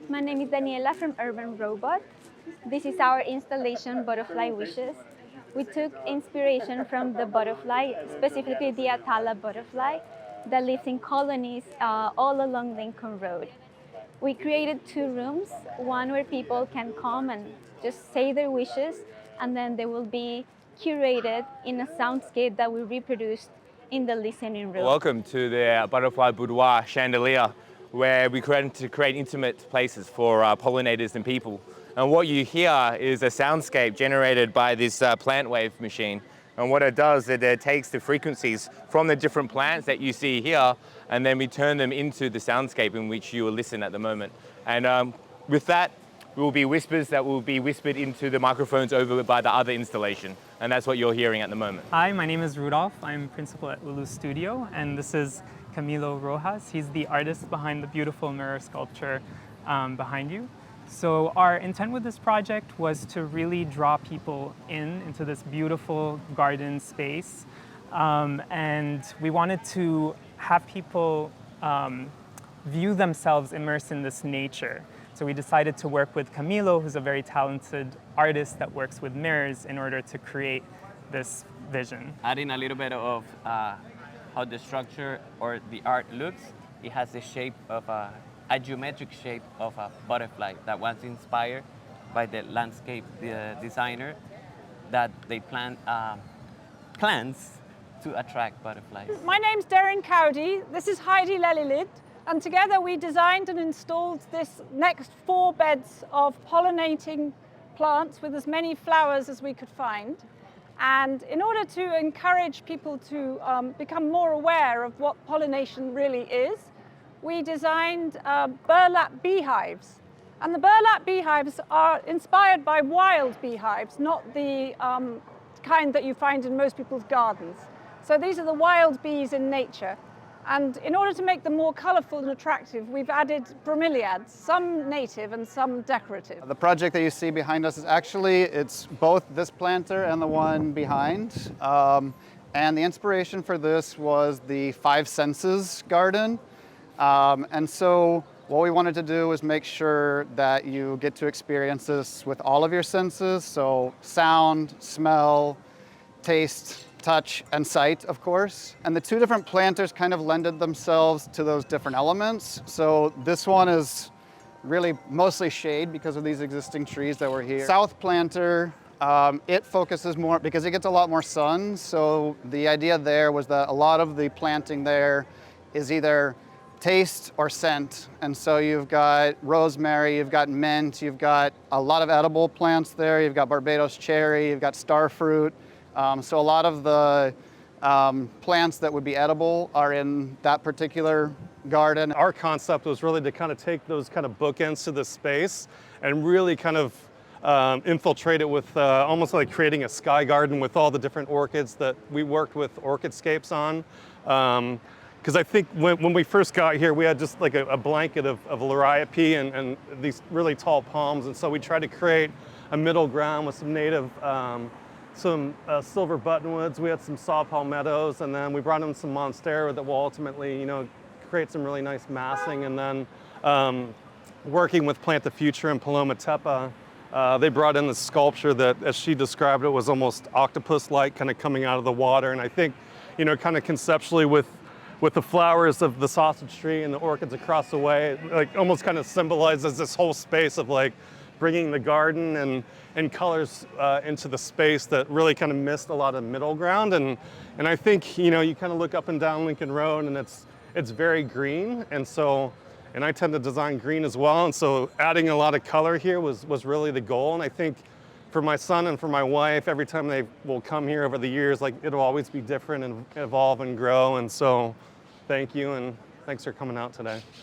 My name is Daniela from Urban Robot. This is our installation Butterfly Wishes. We took inspiration from the butterfly, specifically the Atala butterfly that lives in colonies all along Lincoln Road. We created two rooms, one where people can come and just say their wishes, and then they will be curated in a soundscape that we reproduced in the listening room. Welcome to the Butterfly Boudoir Chandelier, where we created to create intimate places for pollinators and people. And what you hear is a soundscape generated by this plant wave machine. And what it does is it takes the frequencies from the different plants that you see here, and then we turn them into the soundscape in which you will listen at the moment. And with that, will be whispers that will be whispered into the microphones over by the other installation. And that's what you're hearing at the moment. Hi, my name is Rudolph. I'm principal at Lulu Studio, and this is Camilo Rojas. He's the artist behind the beautiful mirror sculpture behind you. So our intent with this project was to really draw people into this beautiful garden space. And we wanted to have people view themselves immersed in this nature. So we decided to work with Camilo, who's a very talented artist that works with mirrors in order to create this vision. Adding a little bit of how the structure or the art looks, it has the shape of a geometric shape of a butterfly that was inspired by the landscape designer that they plant plants to attract butterflies. My name's Darren Cowdy. This is Heidi Lelilid. And together we designed and installed this next 4 beds of pollinating plants with as many flowers as we could find. And in order to encourage people to become more aware of what pollination really is, we designed burlap beehives. And the burlap beehives are inspired by wild beehives, not the kind that you find in most people's gardens. So these are the wild bees in nature. And in order to make them more colorful and attractive, we've added bromeliads, some native and some decorative. The project that you see behind us is actually, it's both this planter and the one behind. And the inspiration for this was the Five Senses garden. And so what we wanted to do was make sure that you get to experience this with all of your senses. So sound, smell, taste, touch, and sight, of course. And the 2 different planters kind of lended themselves to those different elements. So this one is really mostly shade because of these existing trees that were here. South planter, it focuses more because it gets a lot more sun. So the idea there was that a lot of the planting there is either taste or scent. And so you've got rosemary, you've got mint, you've got a lot of edible plants there. You've got Barbados cherry, you've got starfruit. So a lot of the plants that would be edible are in that particular garden. Our concept was really to kind of take those kind of bookends to the space and really kind of infiltrate it with almost like creating a sky garden with all the different orchids that we worked with Orchidscapes on. Because I think when we first got here, we had just like a blanket of liriope and these really tall palms. And so we tried to create a middle ground with some native some silver buttonwoods. We had some saw palmettos, and then we brought in some monstera that will ultimately, create some really nice massing. And then working with Plant the Future and Paloma Tepa, they brought in the sculpture that, as she described it, was almost octopus-like, kind of coming out of the water. And I think, kind of conceptually with the flowers of the sausage tree and the orchids across the way, it, like almost kind of symbolizes this whole space of like bringing the garden and colors into the space that really kind of missed a lot of middle ground. And I think, you kind of look up and down Lincoln Road and it's very green. And I tend to design green as well. And so adding a lot of color here was really the goal. And I think for my son and for my wife, every time they will come here over the years, like it'll always be different and evolve and grow. And so thank you, and thanks for coming out today.